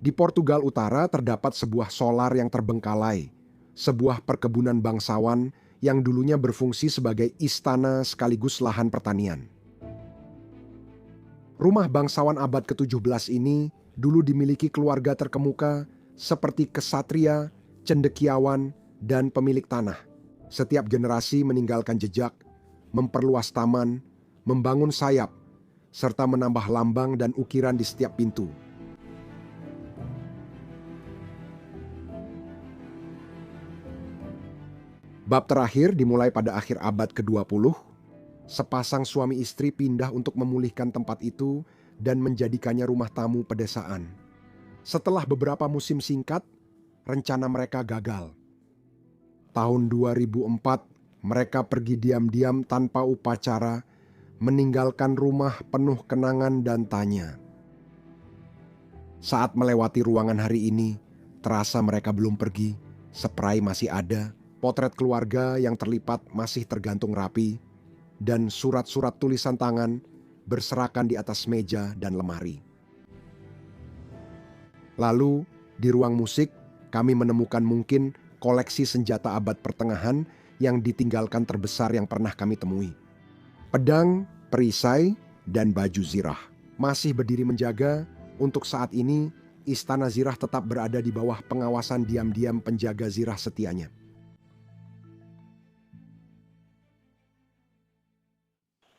Di Portugal Utara terdapat sebuah solar yang terbengkalai, sebuah perkebunan bangsawan yang dulunya berfungsi sebagai istana sekaligus lahan pertanian. Rumah bangsawan abad ke-17 ini dulu dimiliki keluarga terkemuka seperti kesatria, cendekiawan, dan pemilik tanah. Setiap generasi meninggalkan jejak, memperluas taman, membangun sayap, serta menambah lambang dan ukiran di setiap pintu. Bab terakhir dimulai pada akhir abad ke-20. Sepasang suami istri pindah untuk memulihkan tempat itu dan menjadikannya rumah tamu pedesaan. Setelah beberapa musim singkat, rencana mereka gagal. Tahun 2004, mereka pergi diam-diam tanpa upacara, meninggalkan rumah penuh kenangan dan tanya. Saat melewati ruangan hari ini, terasa mereka belum pergi, spray masih ada, potret keluarga yang terlipat masih tergantung rapi, dan surat-surat tulisan tangan berserakan di atas meja dan lemari. Lalu, di ruang musik, kami menemukan mungkin koleksi senjata abad pertengahan yang ditinggalkan terbesar yang pernah kami temui. Pedang, perisai, dan baju zirah masih berdiri menjaga. Untuk saat ini, Istana Zirah tetap berada di bawah pengawasan diam-diam penjaga zirah setianya.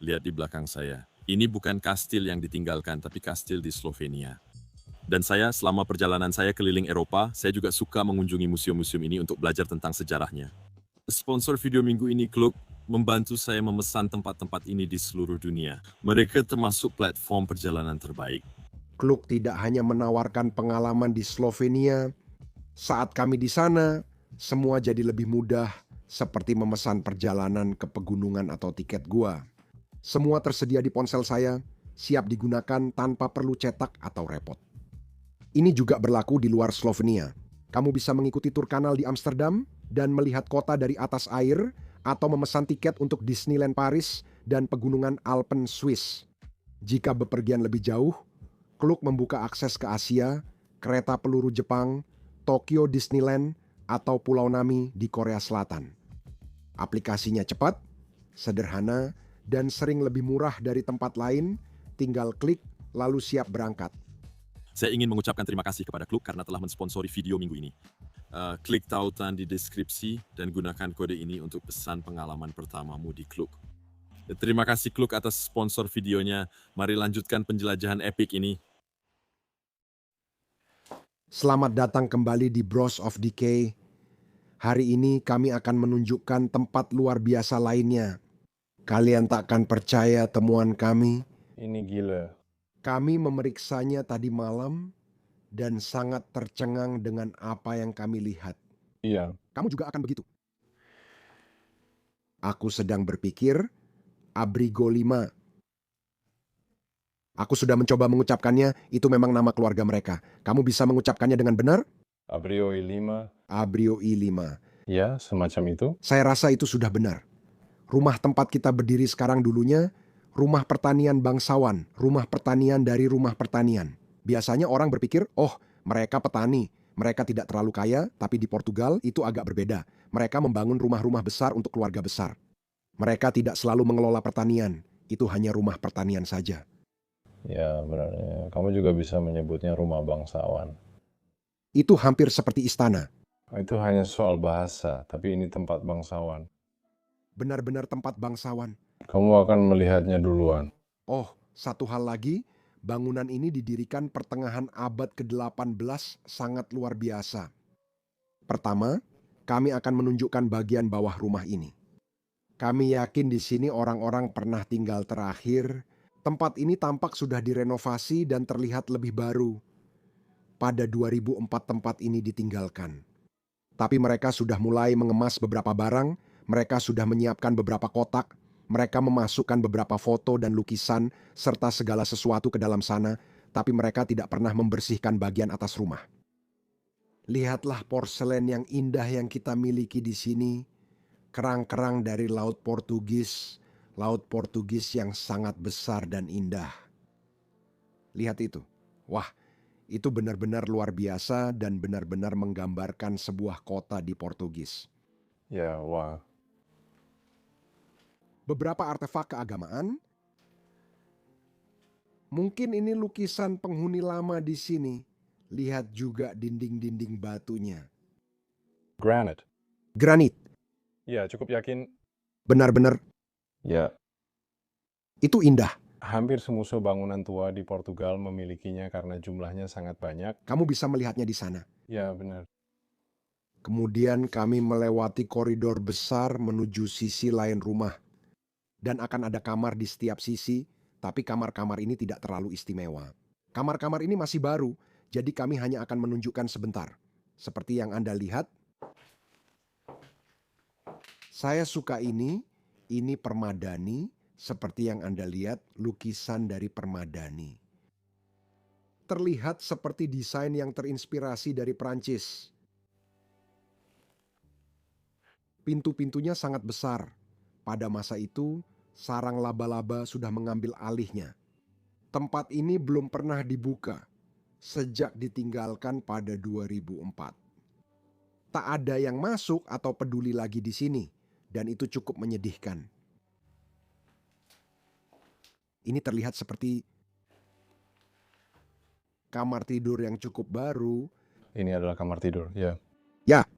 Lihat di belakang saya. Ini bukan kastil yang ditinggalkan, tapi kastil di Slovenia. Dan saya, selama perjalanan saya keliling Eropa, saya juga suka mengunjungi museum-museum ini untuk belajar tentang sejarahnya. Sponsor video minggu ini, Kluk, membantu saya memesan tempat-tempat ini di seluruh dunia. Mereka termasuk platform perjalanan terbaik. Kluk tidak hanya menawarkan pengalaman di Slovenia. Saat kami di sana, semua jadi lebih mudah, seperti memesan perjalanan ke pegunungan atau tiket gua. Semua tersedia di ponsel saya, siap digunakan tanpa perlu cetak atau repot. Ini juga berlaku di luar Slovenia. Kamu bisa mengikuti tur kanal di Amsterdam dan melihat kota dari atas air, atau memesan tiket untuk Disneyland Paris dan pegunungan Alpen Swiss. Jika bepergian lebih jauh, Kluk membuka akses ke Asia, kereta peluru Jepang, Tokyo Disneyland, atau Pulau Nami di Korea Selatan. Aplikasinya cepat, sederhana, dan sering lebih murah dari tempat lain. Tinggal klik, lalu siap berangkat. Saya ingin mengucapkan terima kasih kepada Kluk karena telah mensponsori video minggu ini. Klik tautan di deskripsi dan gunakan kode ini untuk pesan pengalaman pertamamu di Kluk. Terima kasih Kluk atas sponsor videonya. Mari lanjutkan penjelajahan epic ini. Selamat datang kembali di Bros of Decay. Hari ini kami akan menunjukkan tempat luar biasa lainnya. Kalian takkan percaya temuan kami. Ini gila. Kami memeriksanya tadi malam dan sangat tercengang dengan apa yang kami lihat. Iya. Kamu juga akan begitu. Aku sedang berpikir, Abrigo 5. Aku sudah mencoba mengucapkannya, itu memang nama keluarga mereka. Kamu bisa mengucapkannya dengan benar? Abrioi 5. Abrioi 5. Ya, semacam itu. Saya rasa itu sudah benar. Rumah tempat kita berdiri sekarang dulunya, rumah pertanian bangsawan, rumah pertanian dari rumah pertanian. Biasanya orang berpikir, oh mereka petani, mereka tidak terlalu kaya, tapi di Portugal itu agak berbeda. Mereka membangun rumah-rumah besar untuk keluarga besar. Mereka tidak selalu mengelola pertanian, itu hanya rumah pertanian saja. Ya, benar. Kamu juga bisa menyebutnya rumah bangsawan. Itu hampir seperti istana. Itu hanya soal bahasa, tapi ini tempat bangsawan. Benar-benar tempat bangsawan. Kamu akan melihatnya duluan. Oh, satu hal lagi, bangunan ini didirikan pertengahan abad ke-18, sangat luar biasa. Pertama, kami akan menunjukkan bagian bawah rumah ini. Kami yakin di sini orang-orang pernah tinggal terakhir. Tempat ini tampak sudah direnovasi dan terlihat lebih baru. Pada 2004 tempat ini ditinggalkan. Tapi mereka sudah mulai mengemas beberapa barang, mereka sudah menyiapkan beberapa kotak, mereka memasukkan beberapa foto dan lukisan, serta segala sesuatu ke dalam sana, tapi mereka tidak pernah membersihkan bagian atas rumah. Lihatlah porselen yang indah yang kita miliki di sini, kerang-kerang dari Laut Portugis yang sangat besar dan indah. Lihat itu. Wah, Itu benar-benar luar biasa dan benar-benar menggambarkan sebuah kota di Portugis. Ya, wah. Beberapa artefak keagamaan. Mungkin ini lukisan penghuni lama di sini. Lihat juga dinding-dinding batunya. Granite. Granit, Ya, cukup yakin. benar-benar Ya, itu indah. hampir semua bangunan tua di Portugal memilikinya karena jumlahnya sangat banyak. Kamu bisa melihatnya di sana. Ya, benar. Kemudian kami melewati koridor besar menuju sisi lain rumah. Dan akan ada kamar di setiap sisi, tapi kamar-kamar ini tidak terlalu istimewa. Kamar-kamar ini masih baru, jadi kami hanya akan menunjukkan sebentar. Seperti yang Anda lihat, saya suka ini permadani, seperti yang Anda lihat, lukisan dari permadani. Terlihat seperti desain yang terinspirasi dari Prancis. Pintu-pintunya sangat besar. Pada masa itu, sarang laba-laba sudah mengambil alihnya. Tempat ini belum pernah dibuka sejak ditinggalkan pada 2004. Tak ada yang masuk atau peduli lagi di sini, dan itu cukup menyedihkan. Ini terlihat seperti kamar tidur yang cukup baru. Ini adalah kamar tidur, ya. Ya,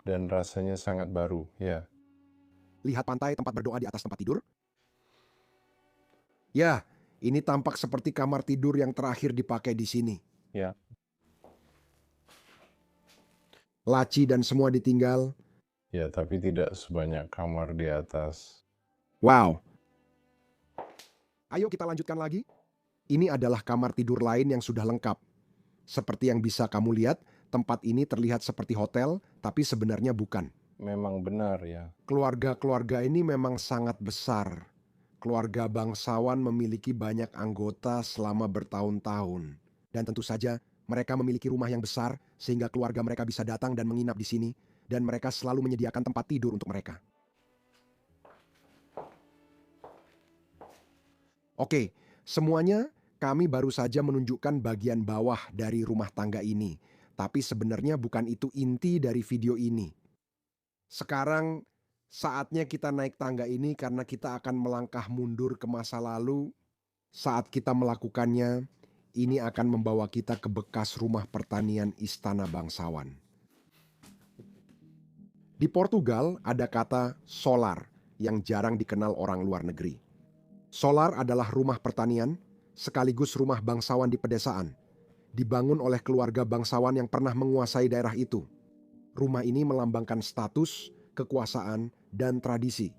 Dan rasanya sangat baru, ya. lihat pantai tempat berdoa di atas tempat tidur. Ya, ini tampak seperti kamar tidur yang terakhir dipakai di sini. Ya. Laci dan semua ditinggal. Ya, tapi tidak sebanyak kamar di atas. Wow. Ayo kita lanjutkan lagi. Ini adalah kamar tidur lain yang sudah lengkap. Seperti yang bisa kamu lihat, tempat ini terlihat seperti hotel, tapi sebenarnya bukan. Memang benar, ya. Keluarga-keluarga ini memang sangat besar. Keluarga bangsawan memiliki banyak anggota selama bertahun-tahun. Dan tentu saja mereka memiliki rumah yang besar sehingga keluarga mereka bisa datang dan menginap di sini. Dan mereka selalu menyediakan tempat tidur untuk mereka. Oke, semuanya kami baru saja menunjukkan bagian bawah dari rumah tangga ini. Tapi sebenarnya bukan itu inti dari video ini. Sekarang saatnya kita naik tangga ini karena kita akan melangkah mundur ke masa lalu. Saat kita melakukannya, ini akan membawa kita ke bekas rumah pertanian istana bangsawan. Di Portugal ada kata solar yang jarang dikenal orang luar negeri. Solar adalah rumah pertanian sekaligus rumah bangsawan di pedesaan. Dibangun oleh keluarga bangsawan yang pernah menguasai daerah itu. Rumah ini melambangkan status, kekuasaan, dan tradisi.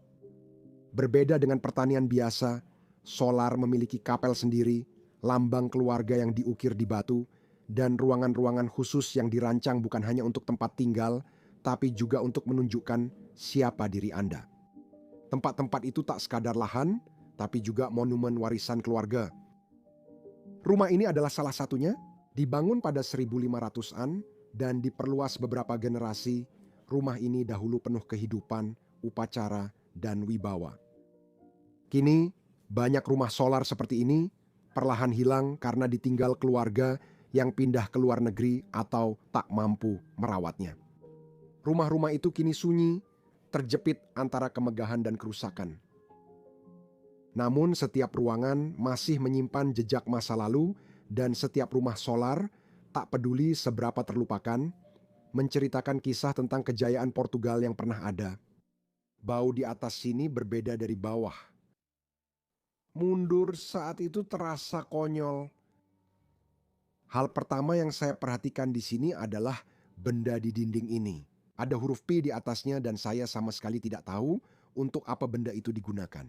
Berbeda dengan pertanian biasa, solar memiliki kapel sendiri, lambang keluarga yang diukir di batu, dan ruangan-ruangan khusus yang dirancang bukan hanya untuk tempat tinggal, tapi juga untuk menunjukkan siapa diri Anda. Tempat-tempat itu tak sekadar lahan, tapi juga monumen warisan keluarga. Rumah ini adalah salah satunya, dibangun pada 1500-an, dan diperluas beberapa generasi. Rumah ini dahulu penuh kehidupan, upacara, dan wibawa. Kini, banyak rumah solar seperti ini perlahan hilang karena ditinggal keluarga yang pindah ke luar negeri atau tak mampu merawatnya. Rumah-rumah itu kini sunyi, terjepit antara kemegahan dan kerusakan. Namun setiap ruangan masih menyimpan jejak masa lalu dan setiap rumah solar, tak peduli seberapa terlupakan, menceritakan kisah tentang kejayaan Portugal yang pernah ada. Bau di atas sini berbeda dari bawah. Mundur saat itu terasa konyol. Hal pertama yang saya perhatikan di sini adalah benda di dinding ini. Ada huruf P di atasnya dan saya sama sekali tidak tahu untuk apa benda itu digunakan.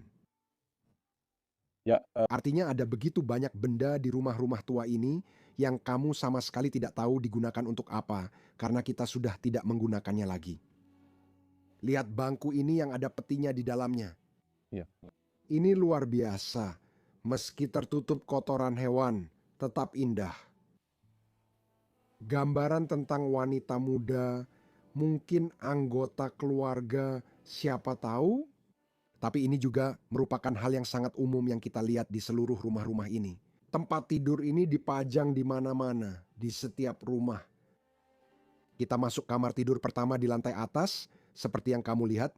Ya, Artinya ada begitu banyak benda di rumah-rumah tua ini yang kamu sama sekali tidak tahu digunakan untuk apa karena kita sudah tidak menggunakannya lagi. Lihat bangku ini yang ada petinya di dalamnya. Ya. Ini luar biasa. Meski tertutup kotoran hewan, tetap indah. Gambaran tentang wanita muda, mungkin anggota keluarga, siapa tahu. Tapi ini juga merupakan hal yang sangat umum yang kita lihat di seluruh rumah-rumah ini. Tempat tidur ini dipajang di mana-mana, di setiap rumah. Kita masuk kamar tidur pertama di lantai atas, seperti yang kamu lihat.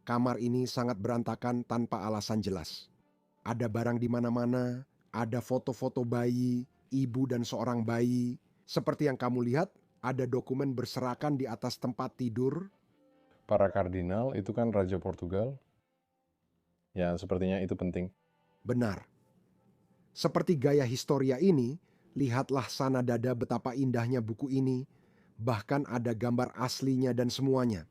Kamar ini sangat berantakan tanpa alasan jelas. Ada barang di mana-mana, ada foto-foto bayi, ibu dan seorang bayi. Seperti yang kamu lihat, ada dokumen berserakan di atas tempat tidur. Para kardinal itu kan Raja Portugal. Ya, sepertinya itu penting. Benar. Seperti gaya historia ini, lihatlah sana dada betapa indahnya buku ini. Bahkan ada gambar aslinya dan semuanya.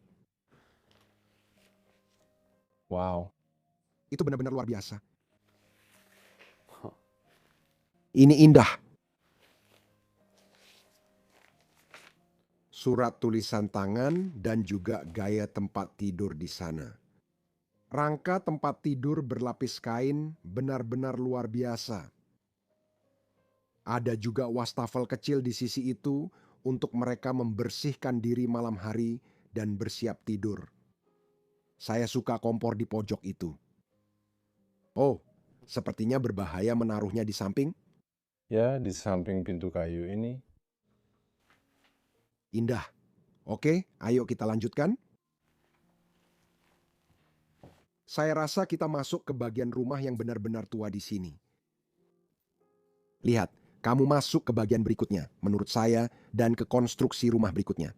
Wow. Itu benar-benar luar biasa. Ini indah. Surat tulisan tangan dan juga gaya tempat tidur di sana. Rangka tempat tidur berlapis kain benar-benar luar biasa. Ada juga wastafel kecil di sisi itu untuk mereka membersihkan diri malam hari dan bersiap tidur. Saya suka kompor di pojok itu. Oh, sepertinya berbahaya menaruhnya di samping. Ya, di samping pintu kayu ini. Indah. Oke, ayo kita lanjutkan. Saya rasa kita masuk ke bagian rumah yang benar-benar tua di sini. Lihat, kamu masuk ke bagian berikutnya, menurut saya, dan ke konstruksi rumah berikutnya.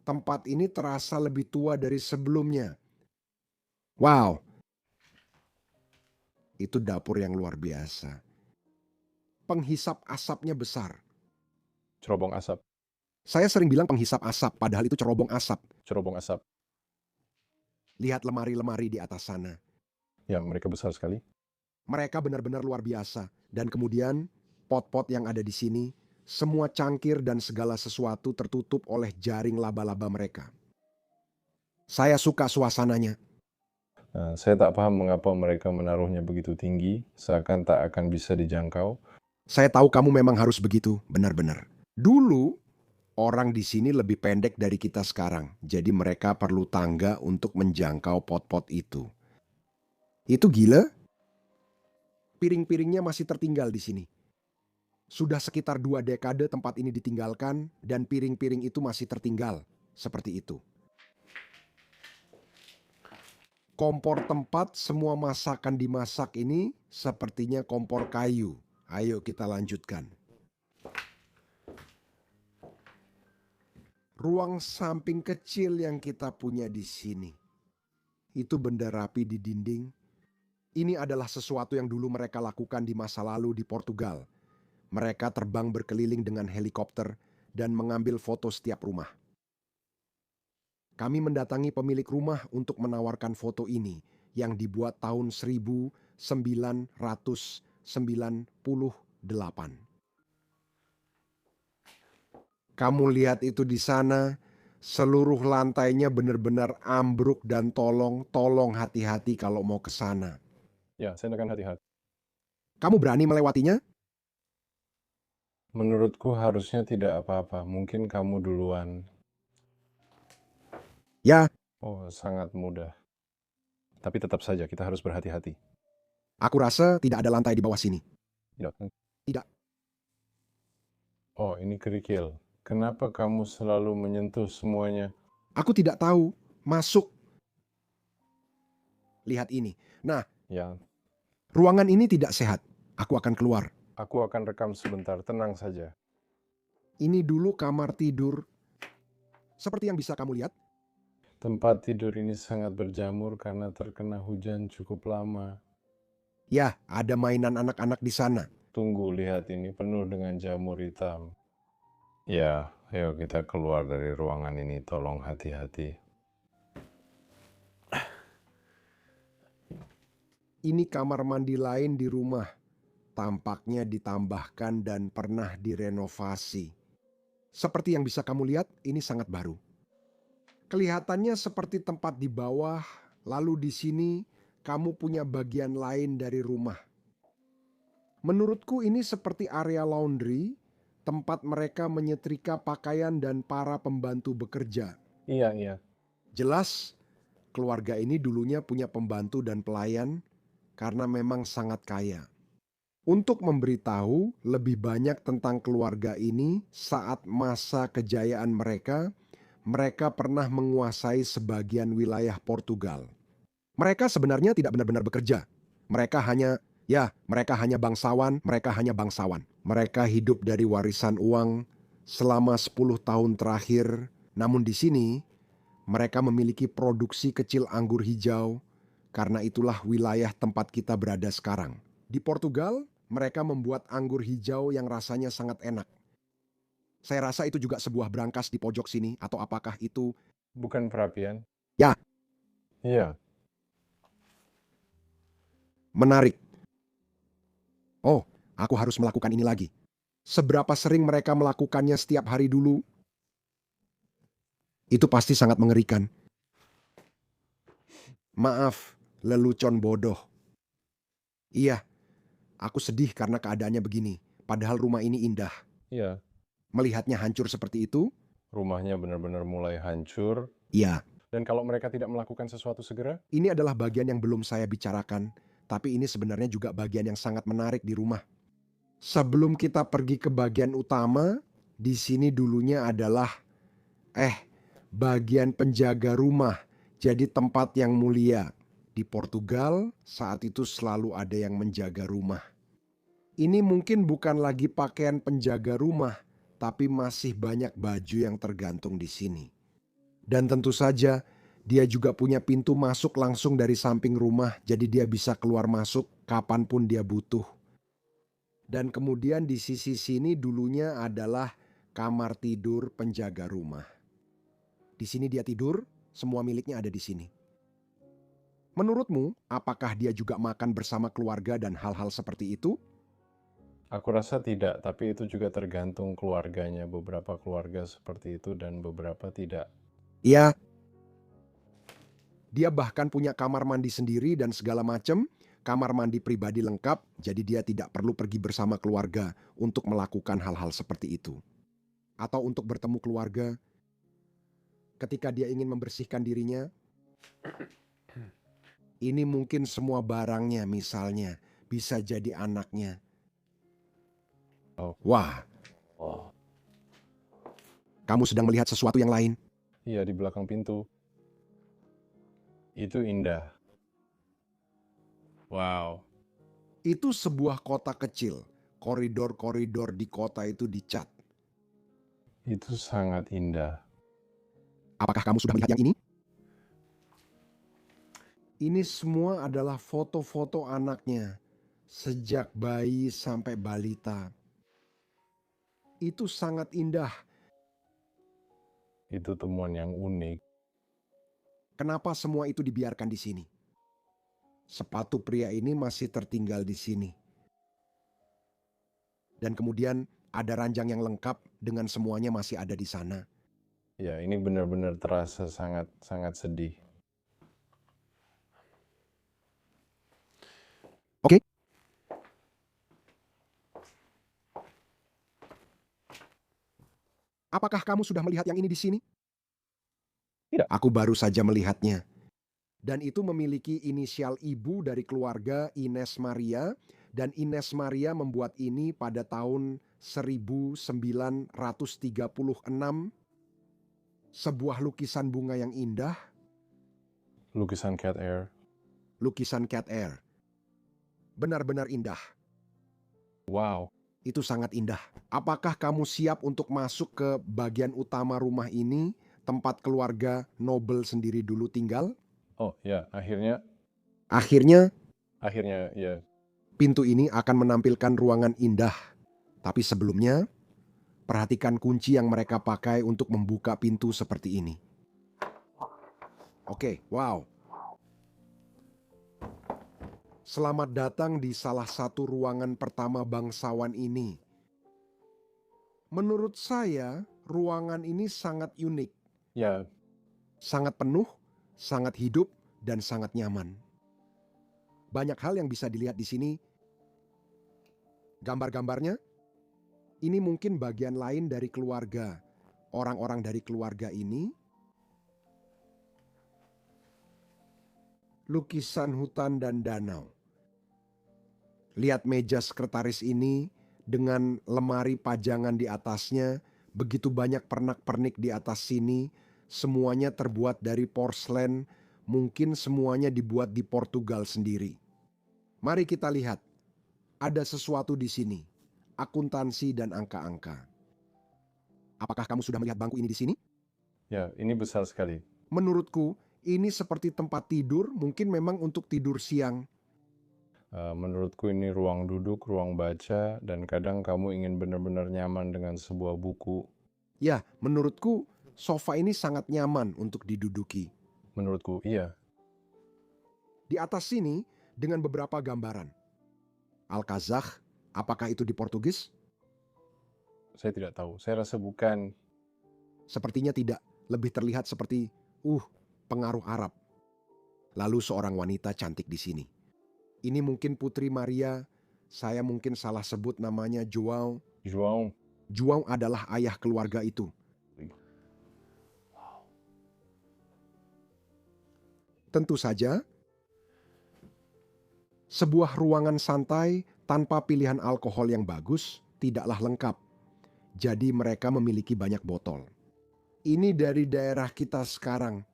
Tempat ini terasa lebih tua dari sebelumnya. Wow, itu dapur yang luar biasa. Penghisap asapnya besar. Cerobong asap. Saya sering bilang penghisap asap, padahal itu cerobong asap. Cerobong asap. Lihat lemari-lemari di atas sana. Ya, mereka besar sekali. Mereka benar-benar luar biasa. Dan kemudian pot-pot yang ada di sini, semua cangkir dan segala sesuatu tertutup oleh jaring laba-laba mereka. Saya suka suasananya. Nah, saya tak paham mengapa mereka menaruhnya begitu tinggi, seakan tak akan bisa dijangkau. Saya tahu kamu memang harus begitu, benar-benar. Dulu, orang di sini lebih pendek dari kita sekarang. Jadi mereka perlu tangga untuk menjangkau pot-pot itu. Itu gila. Piring-piringnya masih tertinggal di sini. Sudah sekitar 2 dekade tempat ini ditinggalkan dan piring-piring itu masih tertinggal. Seperti itu. Kompor tempat semua masakan dimasak ini sepertinya kompor kayu. Ayo kita lanjutkan. Ruang samping kecil yang kita punya di sini. Itu benda rapi di dinding. Ini adalah sesuatu yang dulu mereka lakukan di masa lalu di Portugal. Mereka terbang berkeliling dengan helikopter dan mengambil foto setiap rumah. Kami mendatangi pemilik rumah untuk menawarkan foto ini yang dibuat tahun 1998. Kamu lihat itu di sana, seluruh lantainya benar-benar ambruk dan tolong hati-hati kalau mau ke sana. Ya, saya akan hati-hati. Kamu berani melewatinya? Menurutku harusnya tidak apa-apa. Mungkin kamu duluan. Ya, Oh, sangat mudah. Tapi tetap saja kita harus berhati-hati. aku rasa tidak ada lantai di bawah sini. Tidak. Tidak. Oh, ini kerikil. Kenapa kamu selalu menyentuh semuanya? Aku tidak tahu. Masuk. Lihat ini. Nah, Ya, ruangan ini tidak sehat. Aku akan keluar. aku akan rekam sebentar. Tenang saja. Ini dulu kamar tidur. Seperti yang bisa kamu lihat. Tempat tidur ini sangat berjamur karena terkena hujan cukup lama. Ya, ada mainan anak-anak di sana. Tunggu, lihat ini penuh dengan jamur hitam. Ya, ayo kita keluar dari ruangan ini. Tolong hati-hati. Ini kamar mandi lain di rumah. Tampaknya ditambahkan dan pernah direnovasi. Seperti yang bisa kamu lihat, ini sangat baru. Kelihatannya seperti tempat di bawah, lalu di sini kamu punya bagian lain dari rumah. Menurutku ini seperti area laundry, tempat mereka menyetrika pakaian dan para pembantu bekerja. Iya. Jelas, keluarga ini dulunya punya pembantu dan pelayan karena memang sangat kaya. untuk memberitahu lebih banyak tentang keluarga ini. Saat masa kejayaan mereka, mereka pernah menguasai sebagian wilayah Portugal. Mereka sebenarnya tidak benar-benar bekerja. Mereka hanya bangsawan, Mereka hidup dari warisan uang selama 10 tahun terakhir. Namun di sini, mereka memiliki produksi kecil anggur hijau, karena itulah wilayah tempat kita berada sekarang. Di Portugal, mereka membuat anggur hijau yang rasanya sangat enak. Saya rasa itu juga sebuah brankas di pojok sini, atau apakah itu... Bukan perapian? Ya, Iya. menarik. Oh, aku harus melakukan ini lagi. Seberapa sering mereka melakukannya setiap hari dulu? Itu pasti sangat mengerikan. Maaf, lelucon bodoh. Iya, aku sedih karena keadaannya begini. Padahal rumah ini indah. Iya. Melihatnya hancur seperti itu? Rumahnya benar-benar mulai hancur. Iya. Dan kalau mereka tidak melakukan sesuatu segera? Ini adalah bagian yang belum saya bicarakan, tapi ini sebenarnya juga bagian yang sangat menarik di rumah. Sebelum kita pergi ke bagian utama, di sini dulunya adalah bagian penjaga rumah, jadi tempat yang mulia. Di Portugal, saat itu selalu ada yang menjaga rumah. Ini mungkin bukan lagi pakaian penjaga rumah, tapi masih banyak baju yang tergantung di sini. Dan tentu saja, dia juga punya pintu masuk langsung dari samping rumah, jadi dia bisa keluar masuk kapanpun dia butuh. Dan kemudian di sisi sini dulunya adalah kamar tidur penjaga rumah. Di sini dia tidur, semua miliknya ada di sini. Menurutmu, apakah dia juga makan bersama keluarga dan hal-hal seperti itu? Aku rasa tidak, tapi itu juga tergantung keluarganya. Beberapa keluarga seperti itu dan beberapa tidak. Ya, dia bahkan punya kamar mandi sendiri dan segala macam, kamar mandi pribadi lengkap, jadi dia tidak perlu pergi bersama keluarga untuk melakukan hal-hal seperti itu. Atau untuk bertemu keluarga ketika dia ingin membersihkan dirinya. Ini mungkin semua barangnya, misalnya bisa jadi anaknya. Oh. Wah, kamu sedang melihat sesuatu yang lain? Iya, di belakang pintu. Itu indah. Wow. Itu sebuah kota kecil. Koridor-koridor di kota itu dicat. Itu sangat indah. Apakah kamu sudah melihat yang ini? Ini semua adalah foto-foto anaknya, sejak bayi sampai balita. Itu sangat indah. Itu temuan yang unik. Kenapa semua itu dibiarkan di sini? Sepatu pria ini masih tertinggal di sini. Dan kemudian ada ranjang yang lengkap dengan semuanya masih ada di sana. Ya, ini benar-benar terasa sangat sedih. Oke. Apakah kamu sudah melihat yang ini di sini? Tidak. Aku baru saja melihatnya. Dan itu memiliki inisial ibu dari keluarga Ines Maria. Dan Ines Maria membuat ini pada tahun 1936. Sebuah lukisan bunga yang indah. Lukisan cat air. Lukisan cat air. Benar-benar indah. Wow. Itu sangat indah. Apakah kamu siap untuk masuk ke bagian utama rumah ini, tempat keluarga Nobel sendiri dulu tinggal? Oh ya, akhirnya ya. Pintu ini akan menampilkan ruangan indah. Tapi sebelumnya, perhatikan kunci yang mereka pakai untuk membuka pintu seperti ini. Oke, wow. Selamat datang di salah satu ruangan pertama bangsawan ini. Menurut saya, ruangan ini sangat unik. Ya, Sangat penuh, sangat hidup, dan sangat nyaman. Banyak hal yang bisa dilihat di sini. Gambar-gambarnya, ini mungkin bagian lain dari keluarga. Orang-orang dari keluarga ini. Lukisan hutan dan danau. Lihat meja sekretaris ini dengan lemari pajangan di atasnya, begitu banyak pernak-pernik di atas sini, semuanya terbuat dari porselen, mungkin semuanya dibuat di Portugal sendiri. Mari kita lihat, ada sesuatu di sini, akuntansi dan angka-angka. Apakah kamu sudah melihat bangku ini di sini? Ya, ini besar sekali. Menurutku, ini seperti tempat tidur, mungkin memang untuk tidur siang. Menurutku ini ruang duduk, ruang baca, dan kadang kamu ingin benar-benar nyaman dengan sebuah buku. Ya, menurutku sofa ini sangat nyaman untuk diduduki. Menurutku, iya. Di atas sini dengan beberapa gambaran. Alcazar, apakah itu di Portugis? Saya tidak tahu. Saya rasa bukan. Sepertinya tidak, lebih terlihat seperti pengaruh Arab. Lalu seorang wanita cantik di sini. Ini mungkin Putri Maria, saya mungkin salah sebut namanya João. João. João adalah ayah keluarga itu. Tentu saja, sebuah ruangan santai tanpa pilihan alkohol yang bagus tidaklah lengkap. Jadi mereka memiliki banyak botol. Ini dari daerah kita sekarang.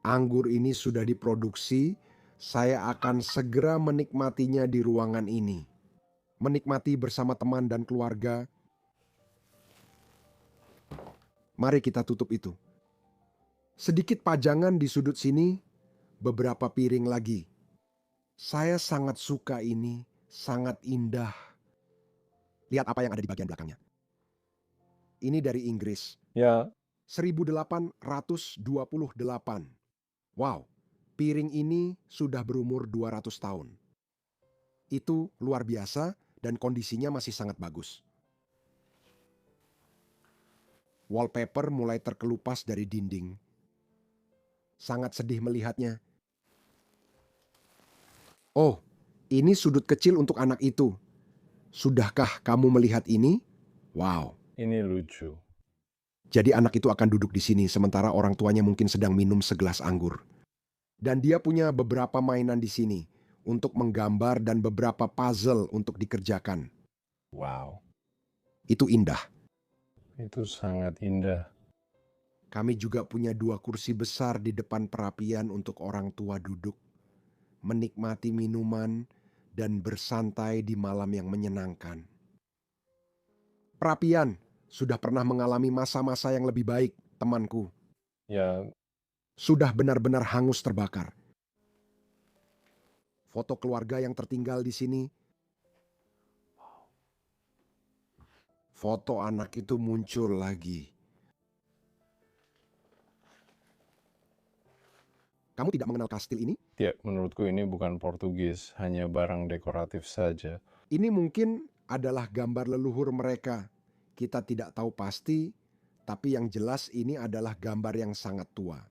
Anggur ini sudah diproduksi, saya akan segera menikmatinya di ruangan ini. Menikmati bersama teman dan keluarga. Mari kita tutup itu. Sedikit pajangan di sudut sini, beberapa piring lagi. Saya sangat suka ini, sangat indah. Lihat apa yang ada di bagian belakangnya. Ini dari Inggris. Ya, 1828. Wow, piring ini sudah berumur 200 tahun. Itu luar biasa dan kondisinya masih sangat bagus. Wallpaper mulai terkelupas dari dinding. Sangat sedih melihatnya. Oh, ini sudut kecil untuk anak itu. Sudahkah kamu melihat ini? Wow. ini lucu. Jadi anak itu akan duduk di sini sementara orang tuanya mungkin sedang minum segelas anggur. Dan dia punya beberapa mainan di sini untuk menggambar dan beberapa puzzle untuk dikerjakan. Wow, Itu indah. itu sangat indah. Kami juga punya 2 kursi besar di depan perapian untuk orang tua duduk, menikmati minuman, dan bersantai di malam yang menyenangkan. Perapian sudah pernah mengalami masa-masa yang lebih baik, temanku. Ya, Sudah benar-benar hangus terbakar. Foto keluarga yang tertinggal di sini. Foto anak itu muncul lagi. Kamu tidak mengenal kastil ini? tidak, menurutku ini bukan Portugis, hanya barang dekoratif saja. Ini mungkin adalah gambar leluhur mereka. Kita tidak tahu pasti, tapi yang jelas ini adalah gambar yang sangat tua.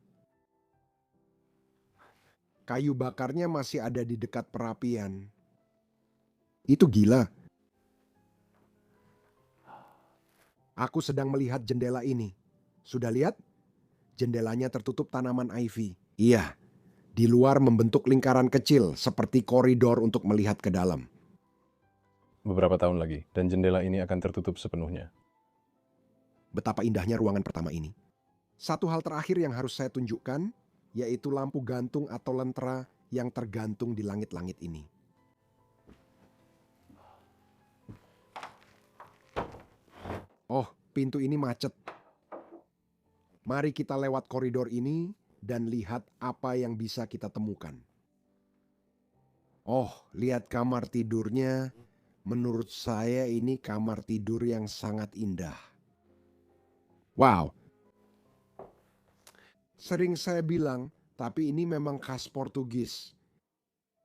Kayu bakarnya masih ada di dekat perapian. Itu gila. Aku sedang melihat jendela ini. Sudah lihat? Jendelanya tertutup tanaman ivy. Iya, di luar membentuk lingkaran kecil seperti koridor untuk melihat ke dalam. Beberapa tahun lagi, dan jendela ini akan tertutup sepenuhnya. Betapa indahnya ruangan pertama ini. Satu hal terakhir yang harus saya tunjukkan, yaitu lampu gantung atau lentera yang tergantung di langit-langit ini. Oh, pintu ini macet. Mari kita lewat koridor ini dan lihat apa yang bisa kita temukan. Oh, lihat kamar tidurnya. Menurut saya ini kamar tidur yang sangat indah. Wow. Sering saya bilang, tapi ini memang khas Portugis.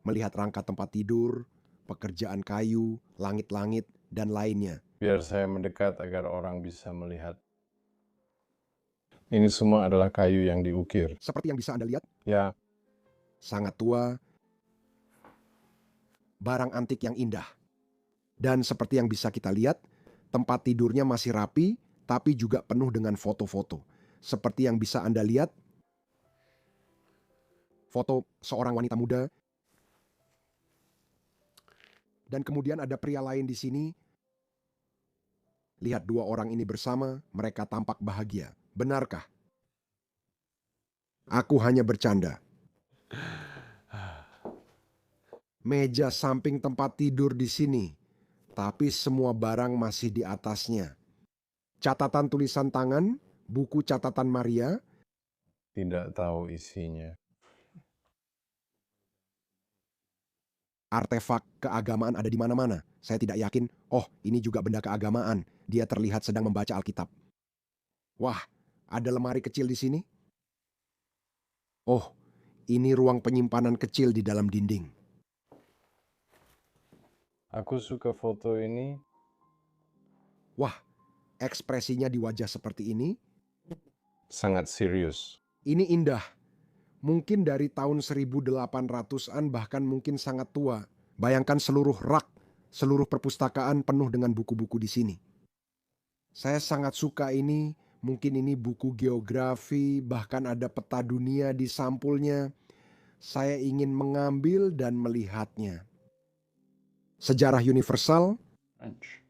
Melihat rangka tempat tidur, pekerjaan kayu, langit-langit, dan lainnya. Biar saya mendekat agar orang bisa melihat. Ini semua adalah kayu yang diukir. Seperti yang bisa Anda lihat, Ya, sangat tua, barang antik yang indah. Dan seperti yang bisa kita lihat, tempat tidurnya masih rapi, tapi juga penuh dengan foto-foto. Seperti yang bisa Anda lihat, foto seorang wanita muda, Dan kemudian ada pria lain di sini. Lihat dua orang ini bersama, mereka tampak bahagia. Benarkah? Aku hanya bercanda. Meja samping tempat tidur di sini, tapi semua barang masih di atasnya. Catatan tulisan tangan, buku catatan Maria, Tidak tahu isinya. artefak keagamaan ada di mana-mana. Saya tidak yakin, oh ini juga benda keagamaan. Dia terlihat sedang membaca Alkitab. Wah, ada lemari kecil di sini. Oh, ini ruang penyimpanan kecil di dalam dinding. Aku suka foto ini. Wah, ekspresinya di wajah seperti ini, Sangat serius. ini indah. Mungkin dari tahun 1800-an bahkan mungkin sangat tua. Bayangkan seluruh rak, seluruh perpustakaan penuh dengan buku-buku di sini. Saya sangat suka ini, mungkin ini buku geografi, bahkan ada peta dunia di sampulnya. Saya ingin mengambil dan melihatnya. Sejarah universal, French,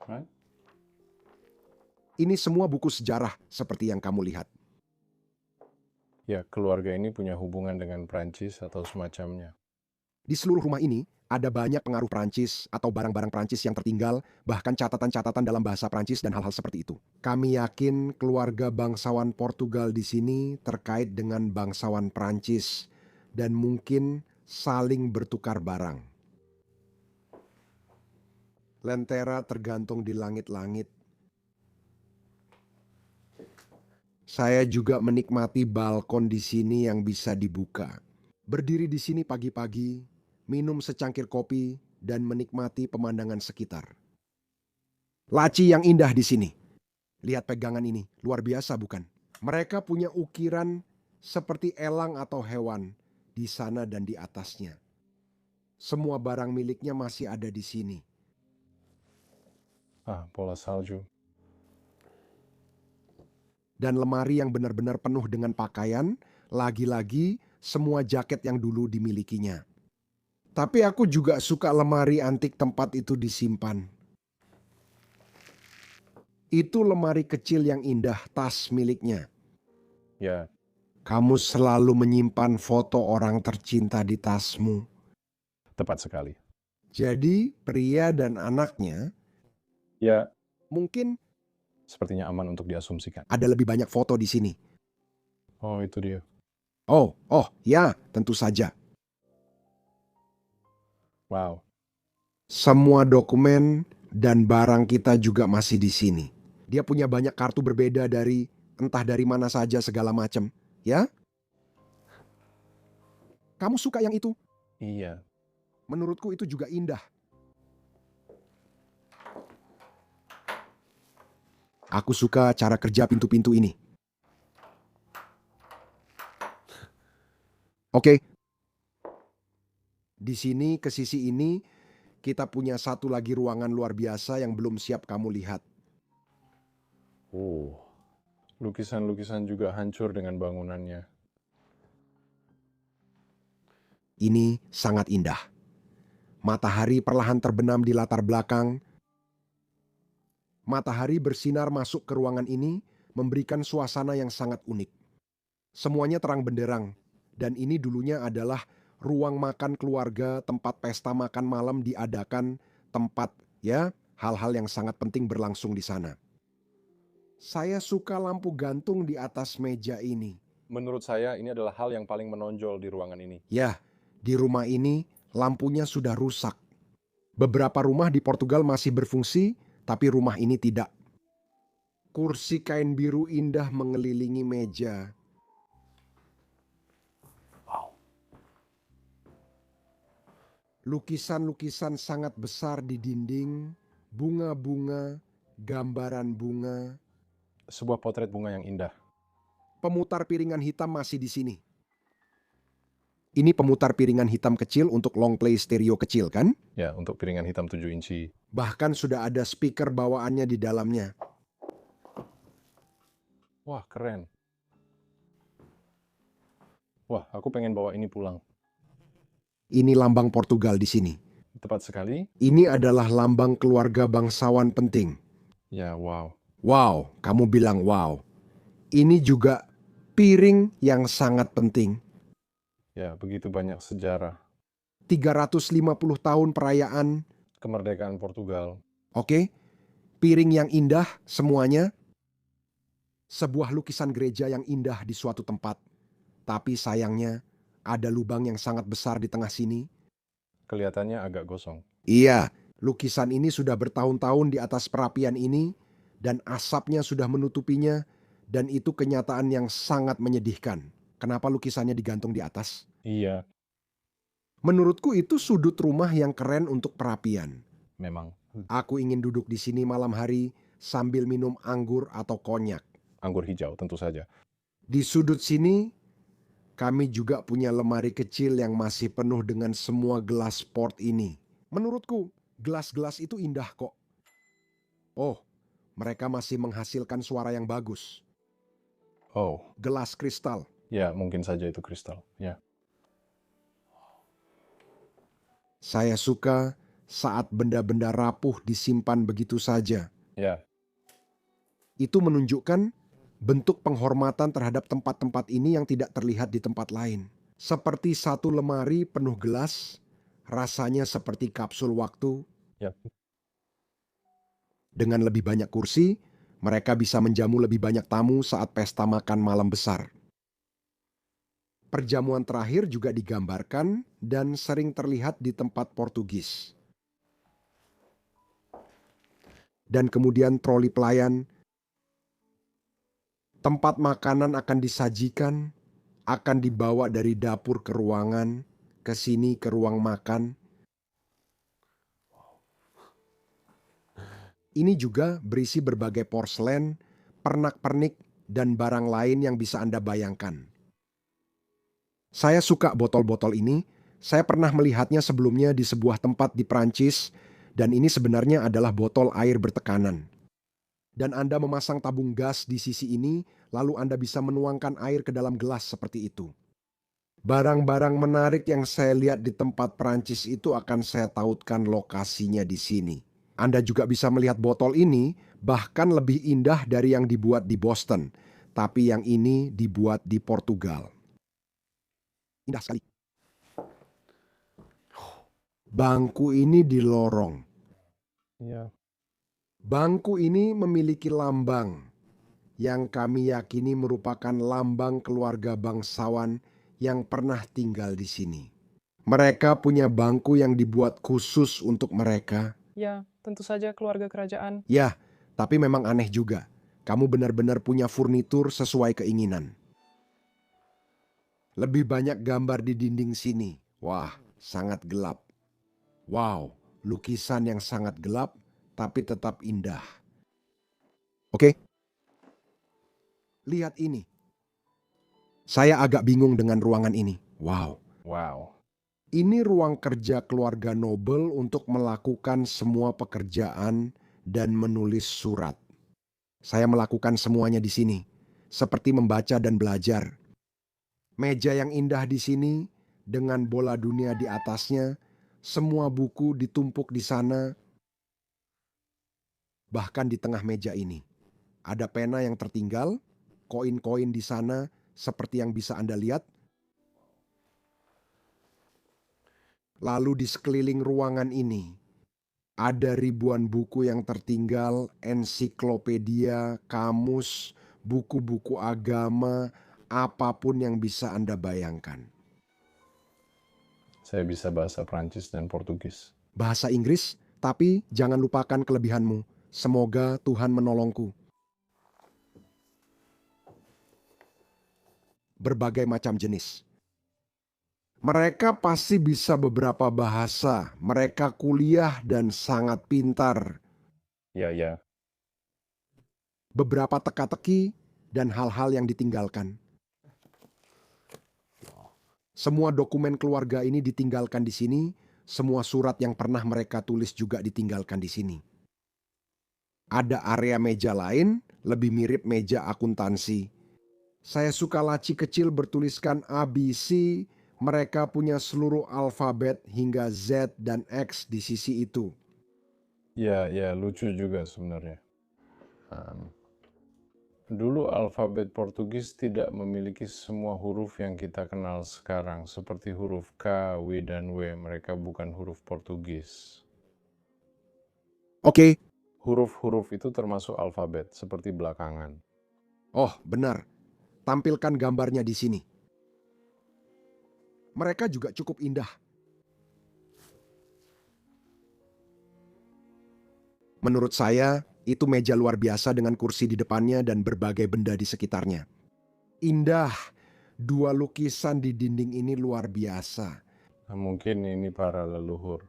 right? ini semua buku sejarah seperti yang kamu lihat. Ya, keluarga ini punya hubungan dengan Prancis atau semacamnya. Di seluruh rumah ini, ada banyak pengaruh Prancis atau barang-barang Prancis yang tertinggal, bahkan catatan-catatan dalam bahasa Prancis dan hal-hal seperti itu. Kami yakin keluarga bangsawan Portugal di sini terkait dengan bangsawan Prancis dan mungkin saling bertukar barang. Lentera tergantung di langit-langit. Saya juga menikmati balkon di sini yang bisa dibuka. Berdiri di sini pagi-pagi, minum secangkir kopi, dan menikmati pemandangan sekitar. Laci yang indah di sini. Lihat pegangan ini, luar biasa bukan? Mereka punya ukiran seperti elang atau hewan di sana dan di atasnya. Semua barang miliknya masih ada di sini. Bola salju. Dan lemari yang benar-benar penuh dengan pakaian, lagi-lagi semua jaket yang dulu dimilikinya. Tapi aku juga suka lemari antik tempat itu disimpan. Itu lemari kecil yang indah, tas miliknya. Ya, Kamu selalu menyimpan foto orang tercinta di tasmu. tepat sekali. Jadi pria dan anaknya Ya, mungkin sepertinya aman untuk diasumsikan. ada lebih banyak foto di sini. Oh, itu dia. Oh, ya, tentu saja. Wow. Semua dokumen dan barang kita juga masih di sini. Dia punya banyak kartu berbeda dari entah dari mana saja segala macam, ya? Kamu suka yang itu? Iya. Menurutku itu juga indah. Aku suka cara kerja pintu-pintu ini. Oke. Di sini ke sisi ini kita punya satu lagi ruangan luar biasa yang belum siap kamu lihat. Oh. Lukisan-lukisan juga hancur dengan bangunannya. Ini sangat indah. Matahari perlahan terbenam di latar belakang. Matahari bersinar masuk ke ruangan ini, memberikan suasana yang sangat unik. Semuanya terang benderang, dan ini dulunya adalah ruang makan keluarga, tempat pesta makan malam diadakan, tempat hal-hal yang sangat penting berlangsung di sana. Saya suka lampu gantung di atas meja ini. Menurut saya ini adalah hal yang paling menonjol di ruangan ini. Ya, di rumah ini lampunya sudah rusak. Beberapa rumah di Portugal masih berfungsi, tapi rumah ini tidak. Kursi kain biru indah mengelilingi meja. Wow. Lukisan-lukisan sangat besar di dinding, bunga-bunga, gambaran bunga. Sebuah potret bunga yang indah. Pemutar piringan hitam masih di sini. Ini pemutar piringan hitam kecil untuk long play stereo kecil kan? Ya, untuk piringan hitam 7 inci. Bahkan sudah ada speaker bawaannya di dalamnya. Wah, keren. Wah, aku pengen bawa ini pulang. Ini lambang Portugal di sini. Tepat sekali. Ini adalah lambang keluarga bangsawan penting. Ya, wow. Wow, kamu bilang wow. Ini juga piring yang sangat penting. Ya, begitu banyak sejarah. 350 tahun perayaan, Kemerdekaan Portugal. oke? Piring yang indah semuanya. Sebuah lukisan gereja yang indah di suatu tempat. Tapi sayangnya ada lubang yang sangat besar di tengah sini. Kelihatannya agak gosong. Iya, lukisan ini sudah bertahun-tahun di atas perapian ini dan asapnya sudah menutupinya dan itu kenyataan yang sangat menyedihkan. Kenapa lukisannya digantung di atas? Iya, Menurutku itu sudut rumah yang keren untuk perapian. memang. Aku ingin duduk di sini malam hari sambil minum anggur atau konyak. Anggur hijau, tentu saja. Di sudut sini, kami juga punya lemari kecil yang masih penuh dengan semua gelas port ini. Menurutku, gelas-gelas itu indah kok. Oh, mereka masih menghasilkan suara yang bagus. Oh, Gelas kristal. ya mungkin saja itu kristal. Ya, Saya suka saat benda-benda rapuh disimpan begitu saja. ya, Itu menunjukkan bentuk penghormatan terhadap tempat-tempat ini yang tidak terlihat di tempat lain. Seperti satu lemari penuh gelas, rasanya seperti kapsul waktu. ya. Dengan lebih banyak kursi, mereka bisa menjamu lebih banyak tamu saat pesta makan malam besar. Perjamuan terakhir juga digambarkan dan sering terlihat di tempat Portugis. Dan kemudian troli pelayan. Tempat makanan akan disajikan, akan dibawa dari dapur ke ruangan, ke sini ke ruang makan. Ini juga berisi berbagai porselen, pernak-pernik, dan barang lain yang bisa Anda bayangkan. Saya suka botol-botol ini. Saya pernah melihatnya sebelumnya di sebuah tempat di Prancis, dan ini sebenarnya adalah botol air bertekanan. Dan Anda memasang tabung gas di sisi ini, lalu Anda bisa menuangkan air ke dalam gelas seperti itu. Barang-barang menarik yang saya lihat di tempat Prancis itu akan saya tautkan lokasinya di sini. Anda juga bisa melihat botol ini bahkan lebih indah dari yang dibuat di Boston, tapi yang ini dibuat di Portugal. Indah sekali. Bangku ini di lorong. Ya, Bangku ini memiliki lambang yang kami yakini merupakan lambang keluarga bangsawan yang pernah tinggal di sini. Mereka punya bangku yang dibuat khusus untuk mereka. Ya, tentu saja keluarga kerajaan. Ya, tapi memang aneh juga. Kamu benar-benar punya furnitur sesuai keinginan. Lebih banyak gambar di dinding sini. Wah, sangat gelap. Wow, lukisan yang sangat gelap tapi tetap indah. Oke? Lihat ini. Saya agak bingung dengan ruangan ini. Wow. wow. Ini ruang kerja keluarga nobel untuk melakukan semua pekerjaan dan menulis surat. Saya melakukan semuanya di sini, seperti membaca dan belajar. Meja yang indah di sini, dengan bola dunia di atasnya, semua buku ditumpuk di sana. Bahkan di tengah meja ini, ada pena yang tertinggal, koin-koin di sana, seperti yang bisa Anda lihat. Lalu di sekeliling ruangan ini, ada ribuan buku yang tertinggal, ensiklopedia, kamus, buku-buku agama, apapun yang bisa Anda bayangkan. Saya bisa bahasa Prancis dan Portugis. Bahasa Inggris, tapi jangan lupakan kelebihanmu. Semoga Tuhan menolongku. Berbagai macam jenis. Mereka pasti bisa beberapa bahasa. Mereka kuliah dan sangat pintar. Ya, ya. Beberapa teka-teki dan hal-hal yang ditinggalkan. Semua dokumen keluarga ini ditinggalkan di sini. Semua surat yang pernah mereka tulis juga ditinggalkan di sini. Ada area meja lain, lebih mirip meja akuntansi. Saya suka laci kecil bertuliskan ABC, Mereka punya seluruh alfabet hingga Z dan X di sisi itu. Ya, ya, lucu juga sebenarnya. Um, Dulu alfabet Portugis tidak memiliki semua huruf yang kita kenal sekarang, seperti huruf K, W, dan W. Mereka bukan huruf Portugis. Oke, Huruf-huruf itu termasuk alfabet, seperti belakangan. oh benar. Tampilkan gambarnya di sini. Mereka juga cukup indah. Menurut saya, itu meja luar biasa dengan kursi di depannya dan berbagai benda di sekitarnya. Indah, dua lukisan di dinding ini luar biasa. Nah, mungkin ini para leluhur.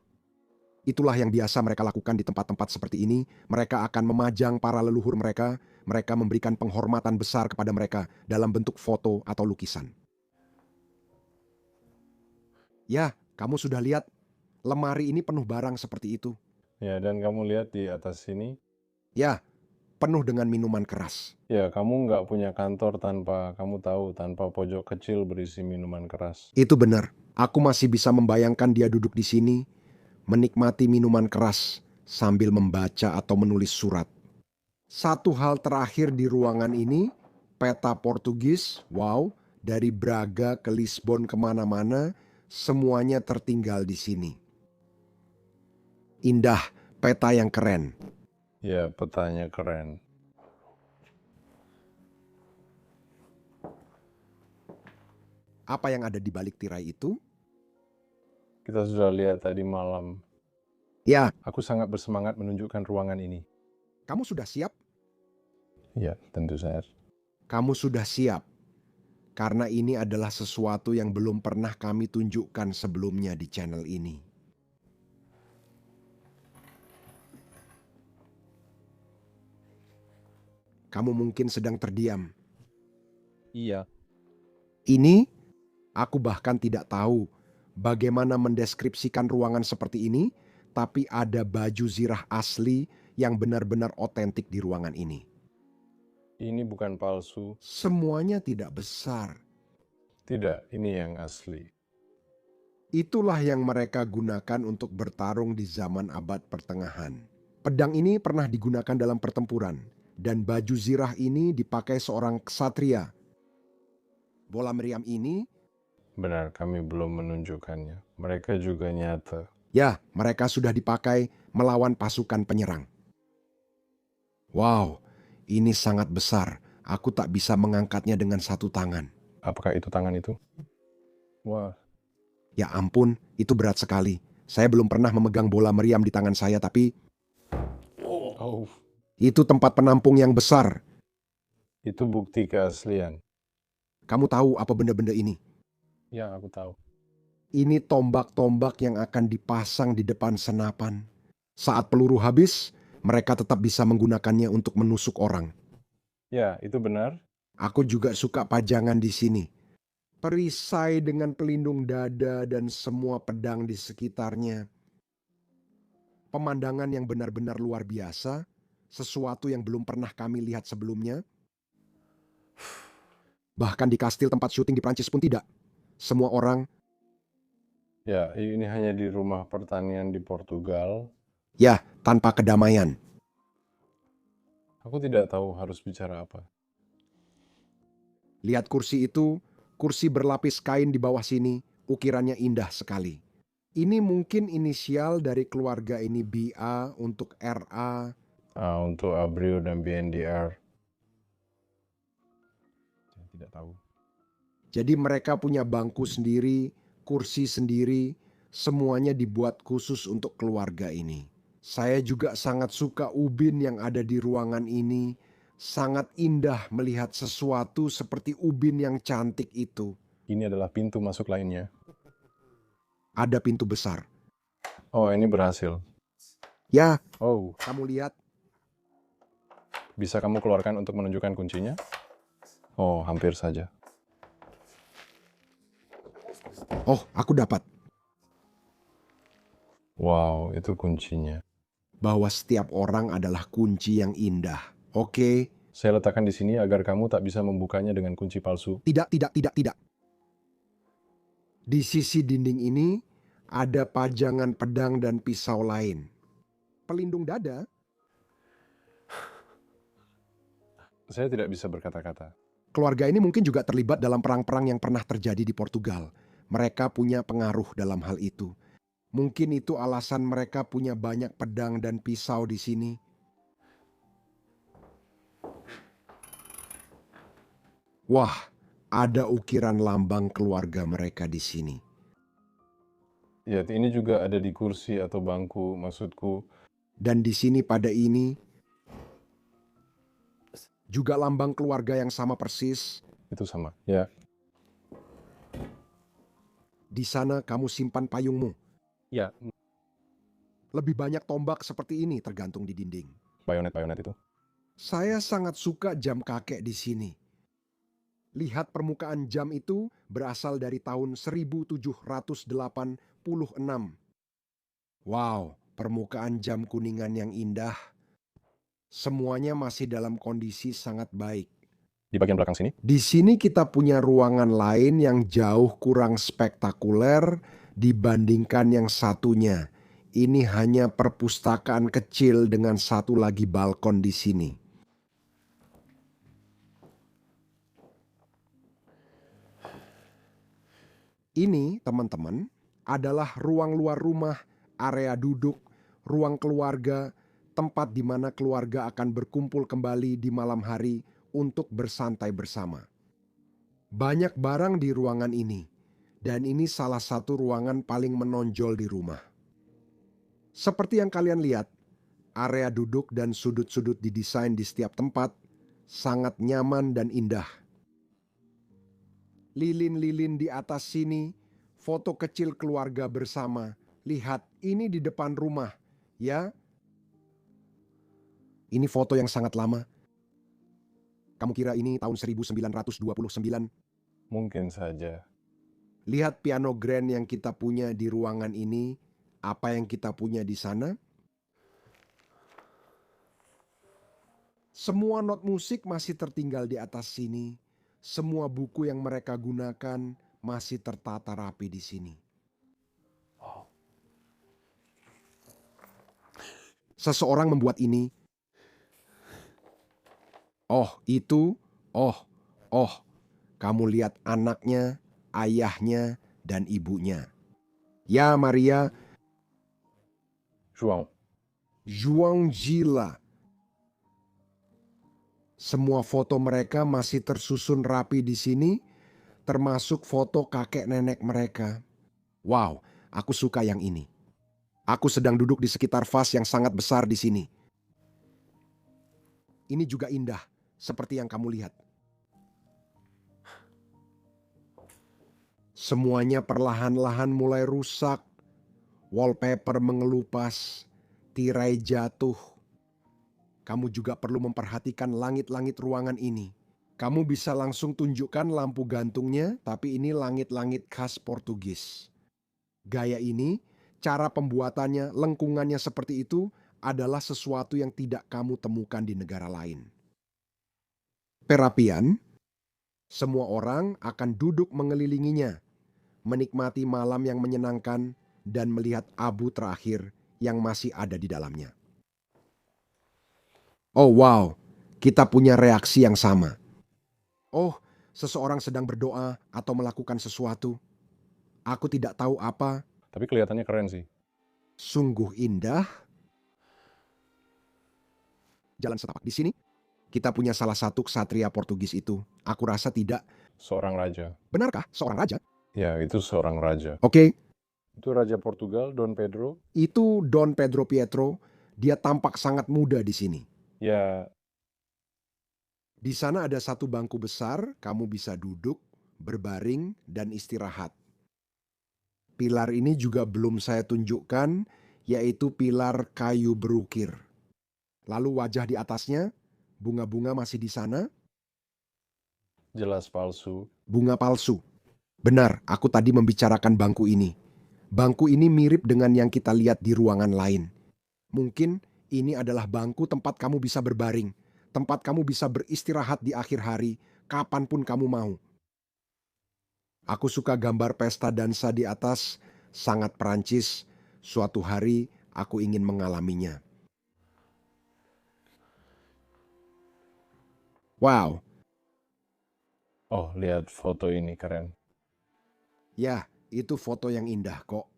Itulah yang biasa mereka lakukan di tempat-tempat seperti ini. Mereka akan memajang para leluhur mereka. Mereka memberikan penghormatan besar kepada mereka dalam bentuk foto atau lukisan. Ya, kamu sudah lihat, lemari ini penuh barang seperti itu. Ya, dan kamu lihat di atas sini, Ya, penuh dengan minuman keras. ya, kamu nggak punya kantor tanpa pojok kecil berisi minuman keras. Itu benar. Aku masih bisa membayangkan dia duduk di sini, menikmati minuman keras sambil membaca atau menulis surat. Satu hal terakhir di ruangan ini, peta Portugis, wow, dari Braga ke Lisbon kemana-mana, semuanya tertinggal di sini. Indah, peta yang keren. Ya, petanya keren. Apa yang ada di balik tirai itu? Kita sudah lihat tadi malam. Ya, Aku sangat bersemangat menunjukkan ruangan ini. kamu sudah siap? Ya, tentu saja. Kamu sudah siap. Karena ini adalah sesuatu yang belum pernah kami tunjukkan sebelumnya di channel ini. Kamu mungkin sedang terdiam. Iya. Ini, aku bahkan tidak tahu bagaimana mendeskripsikan ruangan seperti ini, tapi ada baju zirah asli yang benar-benar otentik di ruangan ini. Ini bukan palsu. Semuanya tidak besar. Tidak, ini yang asli. Itulah yang mereka gunakan untuk bertarung di zaman abad pertengahan. Pedang ini pernah digunakan dalam pertempuran, dan baju zirah ini dipakai seorang ksatria. Bola meriam ini, Benar, kami belum menunjukkannya. Mereka juga nyata. ya, mereka sudah dipakai melawan pasukan penyerang. Wow, ini sangat besar. Aku tak bisa mengangkatnya dengan satu tangan. Apakah itu tangan itu? Wah, Ya ampun, itu berat sekali. Saya belum pernah memegang bola meriam di tangan saya, tapi oh, itu tempat penampung yang besar. itu bukti keaslian. Kamu tahu apa benda-benda ini? Ya, aku tahu. Ini tombak-tombak yang akan dipasang di depan senapan. Saat peluru habis, mereka tetap bisa menggunakannya untuk menusuk orang. Ya, itu benar. Aku juga suka pajangan di sini. Perisai dengan pelindung dada dan semua pedang di sekitarnya. Pemandangan yang benar-benar luar biasa, sesuatu yang belum pernah kami lihat sebelumnya. Bahkan di kastil tempat syuting di Prancis pun tidak. Semua orang, Ya, ini hanya di rumah pertanian di Portugal. ya, tanpa kedamaian. Aku tidak tahu harus bicara apa. Lihat kursi itu, kursi berlapis kain di bawah sini, ukirannya indah sekali. Ini mungkin inisial dari keluarga ini BA untuk RA. Untuk Abreu dan BNDR. Saya tidak tahu. Jadi mereka punya bangku sendiri, kursi sendiri, semuanya dibuat khusus untuk keluarga ini. Saya juga sangat suka ubin yang ada di ruangan ini. Sangat indah melihat sesuatu seperti ubin yang cantik itu. Ini adalah pintu masuk lainnya. Ada pintu besar. Oh, ini berhasil. Ya, Oh, kamu lihat. bisa kamu keluarkan untuk menunjukkan kuncinya? Oh, hampir saja. Oh, aku dapat. Wow, itu kuncinya. Bahwa setiap orang adalah kunci yang indah. Oke, Saya letakkan di sini agar kamu tak bisa membukanya dengan kunci palsu. tidak. Di sisi dinding ini ada pajangan pedang dan pisau lain. Pelindung dada. Saya tidak bisa berkata-kata. Keluarga ini mungkin juga terlibat dalam perang-perang yang pernah terjadi di Portugal. Mereka punya pengaruh dalam hal itu. Mungkin itu alasan mereka punya banyak pedang dan pisau di sini. Wah, ada ukiran lambang keluarga mereka di sini. Ya, ini juga ada di kursi atau bangku, maksudku. Dan di sini pada ini juga lambang keluarga yang sama persis. Itu sama, ya. Di sana kamu simpan payungmu. Ya, Lebih banyak tombak seperti ini tergantung di dinding. bayonet-bayonet itu. Saya sangat suka jam kakek di sini. Lihat permukaan jam itu berasal dari tahun 1786. Wow, permukaan jam kuningan yang indah. Semuanya masih dalam kondisi sangat baik. Di bagian belakang sini, Di sini kita punya ruangan lain yang jauh kurang spektakuler dibandingkan yang satunya. Ini hanya perpustakaan kecil dengan satu lagi balkon di sini. Ini, teman-teman, adalah ruang luar rumah, area duduk, ruang keluarga, tempat di mana keluarga akan berkumpul kembali di malam hari untuk bersantai bersama. Banyak barang di ruangan ini, dan ini salah satu ruangan paling menonjol di rumah. Seperti yang kalian lihat, area duduk dan sudut-sudut didesain di setiap tempat sangat nyaman dan indah. Lilin-lilin di atas sini, foto kecil keluarga bersama. Lihat, ini di depan rumah, ya. Ini foto yang sangat lama. Kamu kira ini tahun 1929? mungkin saja. Lihat piano grand yang kita punya di ruangan ini, apa yang kita punya di sana. Semua not musik masih tertinggal di atas sini. Semua buku yang mereka gunakan masih tertata rapi di sini. Seseorang membuat ini. Oh, itu. Oh. Kamu lihat anaknya, ayahnya, dan ibunya. Ya, Maria. João Gila. Semua foto mereka masih tersusun rapi di sini, termasuk foto kakek nenek mereka. Wow, aku suka yang ini. Aku sedang duduk di sekitar vas yang sangat besar di sini. Ini juga indah, seperti yang kamu lihat. Semuanya perlahan-lahan mulai rusak. Wallpaper mengelupas, tirai jatuh. Kamu juga perlu memperhatikan langit-langit ruangan ini. Kamu bisa langsung tunjukkan lampu gantungnya, tapi ini langit-langit khas Portugis. Gaya ini, cara pembuatannya, lengkungannya seperti itu adalah sesuatu yang tidak kamu temukan di negara lain. Perapian, semua orang akan duduk mengelilinginya, menikmati malam yang menyenangkan dan melihat abu terakhir yang masih ada di dalamnya. Oh wow, kita punya reaksi yang sama. Oh, seseorang sedang berdoa atau melakukan sesuatu. Aku tidak tahu apa. Tapi kelihatannya keren sih. Sungguh indah. Jalan setapak di sini. Kita punya salah satu ksatria Portugis itu. Aku rasa tidak. Seorang raja. Benarkah seorang raja? Ya, itu seorang raja. Oke, Itu Raja Portugal, Dom Pedro. itu Don Pedro Pietro. Dia tampak sangat muda di sini. Ya, Di sana ada satu bangku besar, kamu bisa duduk, berbaring, dan istirahat. Pilar ini juga belum saya tunjukkan, yaitu pilar kayu berukir. Lalu wajah di atasnya, bunga-bunga masih di sana, jelas palsu. bunga palsu. Benar, aku tadi membicarakan bangku ini. Bangku ini mirip dengan yang kita lihat di ruangan lain. Mungkin ini adalah bangku tempat kamu bisa berbaring, tempat kamu bisa beristirahat di akhir hari, kapanpun kamu mau. Aku suka gambar pesta dansa di atas, sangat Perancis. Suatu hari aku ingin mengalaminya. Wow, Oh, lihat foto ini keren. ya, itu foto yang indah kok.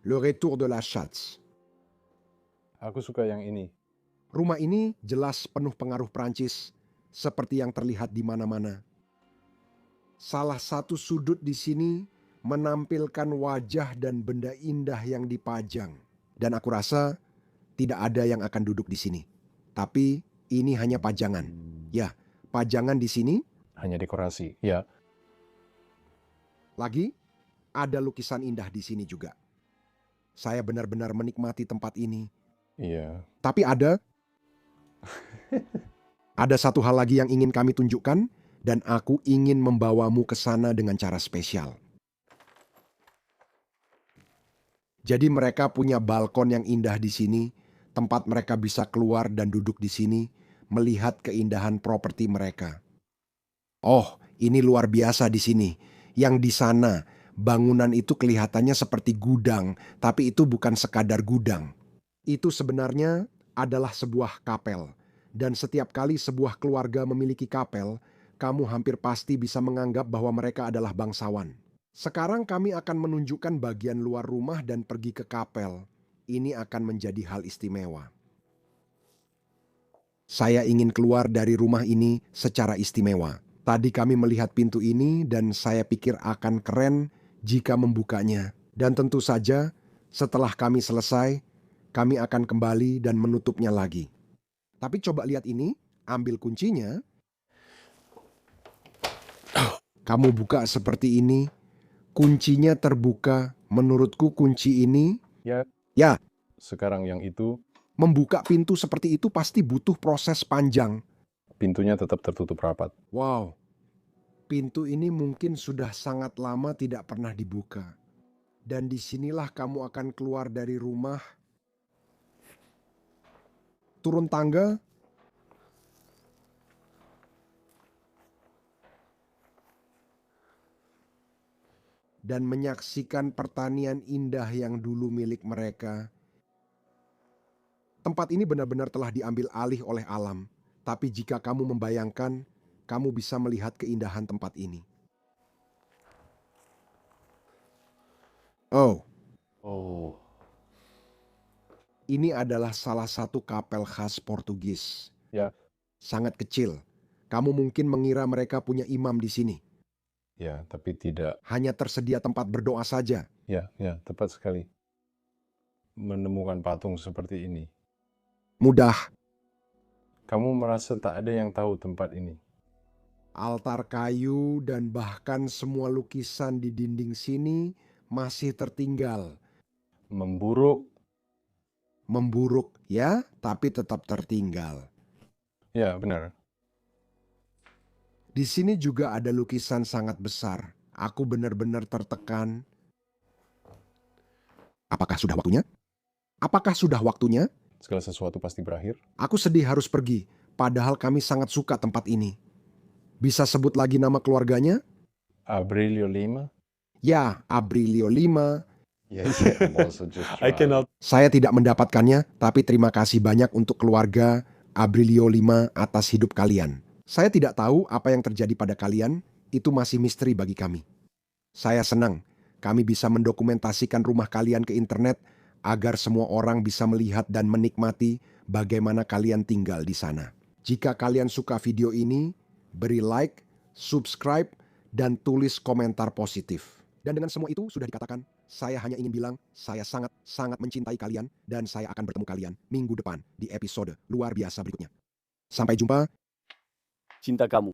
Le Retour de la Chasse. Aku suka yang ini. Rumah ini jelas penuh pengaruh Prancis, seperti yang terlihat di mana-mana. Salah satu sudut di sini menampilkan wajah dan benda indah yang dipajang. Dan aku rasa tidak ada yang akan duduk di sini. Tapi ini hanya pajangan. Ya, pajangan di sini. Hanya dekorasi. Ya, Lagi, ada lukisan indah di sini juga. Saya benar-benar menikmati tempat ini. iya. Tapi ada satu hal lagi yang ingin kami tunjukkan, dan aku ingin membawamu ke sana dengan cara spesial. Jadi mereka punya balkon yang indah di sini, tempat mereka bisa keluar dan duduk di sini, melihat keindahan properti mereka. Oh, ini luar biasa di sini. Yang di sana, bangunan itu kelihatannya seperti gudang, tapi itu bukan sekadar gudang. Itu sebenarnya adalah sebuah kapel. Dan setiap kali sebuah keluarga memiliki kapel, kamu hampir pasti bisa menganggap bahwa mereka adalah bangsawan. Sekarang kami akan menunjukkan bagian luar rumah dan pergi ke kapel. Ini akan menjadi hal istimewa. Saya ingin keluar dari rumah ini secara istimewa. Tadi kami melihat pintu ini dan saya pikir akan keren jika membukanya. Dan tentu saja, setelah kami selesai, kami akan kembali dan menutupnya lagi. Tapi coba lihat ini, ambil kuncinya. Kamu buka seperti ini, kuncinya terbuka. Menurutku kunci ini, Ya, ya, sekarang yang itu, membuka pintu seperti itu pasti butuh proses panjang. pintunya tetap tertutup rapat. Wow, pintu ini mungkin sudah sangat lama tidak pernah dibuka. Dan disinilah kamu akan keluar dari rumah, turun tangga, dan menyaksikan pertanian indah yang dulu milik mereka. Tempat ini benar-benar telah diambil alih oleh alam. Tapi jika kamu membayangkan, kamu bisa melihat keindahan tempat ini. Oh, Oh, ini adalah salah satu kapel khas Portugis. ya, Sangat kecil. Kamu mungkin mengira mereka punya imam di sini. ya, tapi tidak. Hanya tersedia tempat berdoa saja. Ya, tepat sekali. Menemukan patung seperti ini. Mudah. Kamu merasa tak ada yang tahu tempat ini. Altar kayu dan bahkan semua lukisan di dinding sini masih tertinggal. Memburuk. Memburuk ya, tapi tetap tertinggal. Ya, benar. Di sini juga ada lukisan sangat besar. Aku benar-benar tertekan. Apakah sudah waktunya? Apakah sudah waktunya? Segala sesuatu pasti berakhir. Aku sedih harus pergi, padahal kami sangat suka tempat ini. Bisa sebut lagi nama keluarganya? Aurelio Lima. Ya, Abrilio 5. Yes, I'm also just I cannot. Saya tidak mendapatkannya, tapi terima kasih banyak untuk keluarga Abrilio 5 atas hidup kalian. Saya tidak tahu apa yang terjadi pada kalian, itu masih misteri bagi kami. Saya senang kami bisa mendokumentasikan rumah kalian ke internet agar semua orang bisa melihat dan menikmati bagaimana kalian tinggal di sana. Jika kalian suka video ini, beri like, subscribe, dan tulis komentar positif. Dan dengan semua itu sudah dikatakan, saya hanya ingin bilang, saya sangat mencintai kalian, dan saya akan bertemu kalian minggu depan di episode luar biasa berikutnya. Sampai jumpa. Cinta kamu.